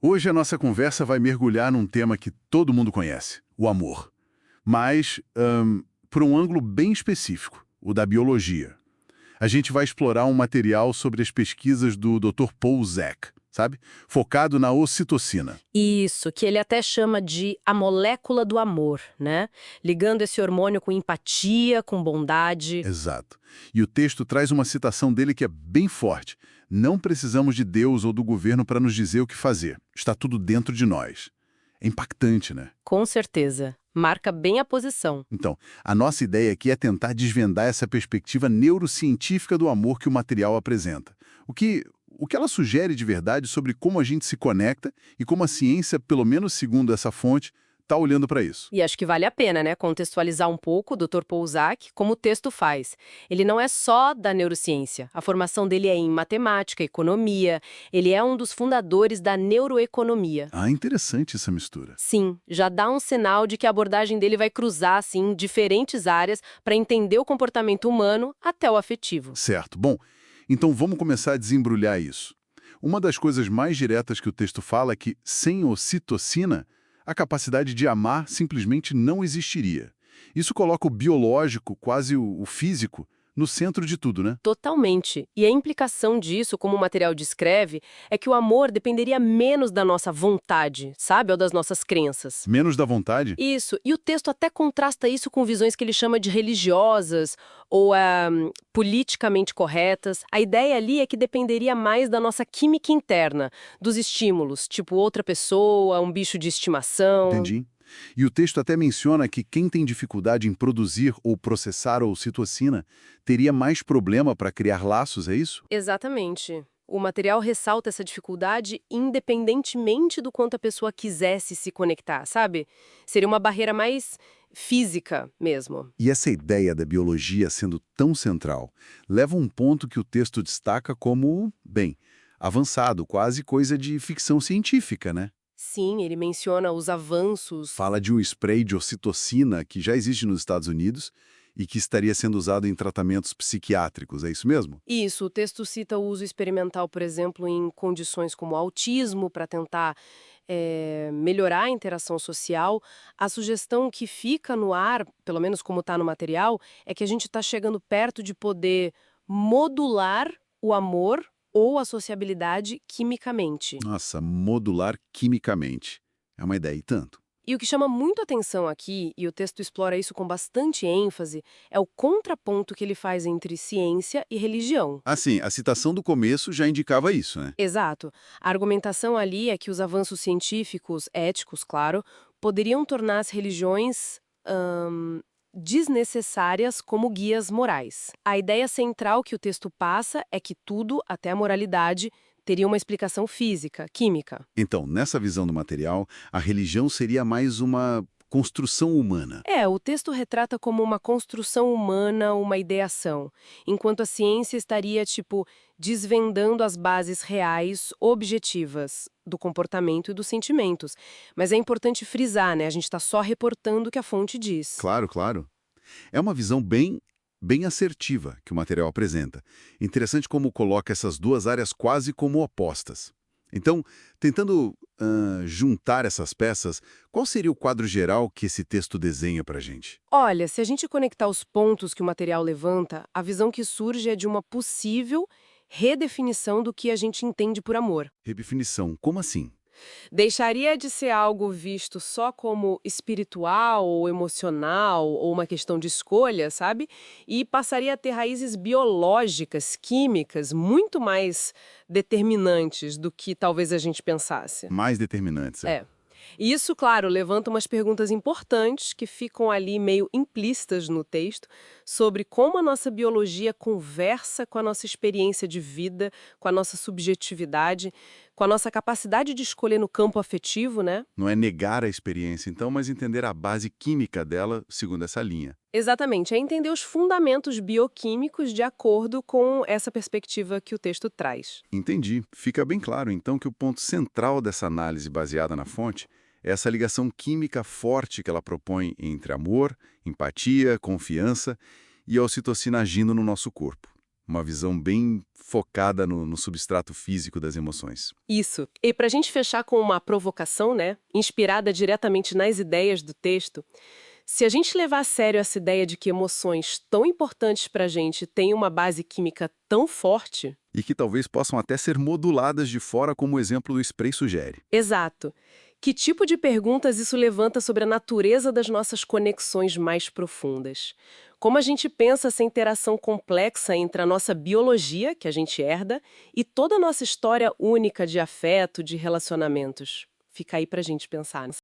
Hoje a nossa conversa vai mergulhar num tema que todo mundo conhece, o amor. Mas por um ângulo bem específico, o da biologia. A gente vai explorar um material sobre as pesquisas do Dr. Paul Zak, sabe? Focado na ocitocina. Isso, que ele até chama de a molécula do amor, né? Ligando esse hormônio com empatia, com bondade. Exato. E o texto traz uma citação dele que é bem forte. Não precisamos de Deus ou do governo para nos dizer o que fazer. Está tudo dentro de nós. É impactante, né? Com certeza. Marca bem a posição. Então, a nossa ideia aqui é tentar desvendar essa perspectiva neurocientífica do amor que o material apresenta. O que ela sugere de verdade sobre como a gente se conecta e como a ciência, pelo menos segundo essa fonte, está olhando para isso. E acho que vale a pena, né, contextualizar um pouco o Dr. Paul Zak, como o texto faz. Ele não é só da neurociência. A formação dele é em matemática, economia. Ele é um dos fundadores da neuroeconomia. Ah, interessante essa mistura. Sim, já dá um sinal de que a abordagem dele vai cruzar, assim, diferentes áreas para entender o comportamento humano até o afetivo. Certo. Bom, então vamos começar a desembrulhar isso. Uma das coisas mais diretas que o texto fala é que, sem ocitocina, a capacidade de amar simplesmente não existiria. Isso coloca o biológico, quase o físico, no centro de tudo, né? Totalmente. E a implicação disso, como o material descreve, é que o amor dependeria menos da nossa vontade, sabe? Ou das nossas crenças. Menos da vontade? Isso. E o texto até contrasta isso com visões que ele chama de religiosas ou politicamente corretas. A ideia ali é que dependeria mais da nossa química interna, dos estímulos, tipo outra pessoa, um bicho de estimação. Entendi. E o texto até menciona que quem tem dificuldade em produzir ou processar a ocitocina teria mais problema para criar laços, é isso? Exatamente. O material ressalta essa dificuldade independentemente do quanto a pessoa quisesse se conectar, sabe? Seria uma barreira mais física mesmo. E essa ideia da biologia sendo tão central leva a um ponto que o texto destaca como, bem, avançado, quase coisa de ficção científica, né? Sim, ele menciona os avanços. Fala de um spray de ocitocina que já existe nos Estados Unidos e que estaria sendo usado em tratamentos psiquiátricos, é isso mesmo? Isso, o texto cita o uso experimental, por exemplo, em condições como autismo, para tentar melhorar a interação social. A sugestão que fica no ar, pelo menos como está no material, é que a gente está chegando perto de poder modular o amor ou a sociabilidade quimicamente. Nossa, modular quimicamente. É uma ideia e tanto. E o que chama muito atenção aqui, e o texto explora isso com bastante ênfase, é o contraponto que ele faz entre ciência e religião. Assim, a citação do começo já indicava isso, né? Exato. A argumentação ali é que os avanços científicos, éticos, claro, poderiam tornar as religiões desnecessárias como guias morais. A ideia central que o texto passa é que tudo, até a moralidade, teria uma explicação física, química. Então, nessa visão do material, a religião seria mais uma construção humana. O texto retrata como uma construção humana, uma ideação, enquanto a ciência estaria, tipo, desvendando as bases reais, objetivas do comportamento e dos sentimentos. Mas é importante frisar, né? A gente está só reportando o que a fonte diz. Claro, claro. É uma visão bem assertiva que o material apresenta. Interessante como coloca essas duas áreas quase como opostas. Então, tentando juntar essas peças, qual seria o quadro geral que esse texto desenha para a gente? Olha, se a gente conectar os pontos que o material levanta, a visão que surge é de uma possível redefinição do que a gente entende por amor. Redefinição, como assim? Deixaria de ser algo visto só como espiritual ou emocional ou uma questão de escolha, sabe? E passaria a ter raízes biológicas, químicas, muito mais determinantes do que talvez a gente pensasse. Mais determinantes. É. E isso, claro, levanta umas perguntas importantes que ficam ali meio implícitas no texto sobre como a nossa biologia conversa com a nossa experiência de vida, com a nossa subjetividade, com a nossa capacidade de escolher no campo afetivo, né? Não é negar a experiência, então, mas entender a base química dela segundo essa linha. Exatamente, é entender os fundamentos bioquímicos de acordo com essa perspectiva que o texto traz. Entendi. Fica bem claro, então, que o ponto central dessa análise baseada na fonte é essa ligação química forte que ela propõe entre amor, empatia, confiança e a ocitocina agindo no nosso corpo. Uma visão bem focada no substrato físico das emoções. Isso. E para a gente fechar com uma provocação, né, inspirada diretamente nas ideias do texto, se a gente levar a sério essa ideia de que emoções tão importantes para a gente têm uma base química tão forte... E que talvez possam até ser moduladas de fora, como o exemplo do spray sugere. Exato. Que tipo de perguntas isso levanta sobre a natureza das nossas conexões mais profundas? Como a gente pensa essa interação complexa entre a nossa biologia, que a gente herda, e toda a nossa história única de afeto, de relacionamentos? Fica aí pra gente pensar.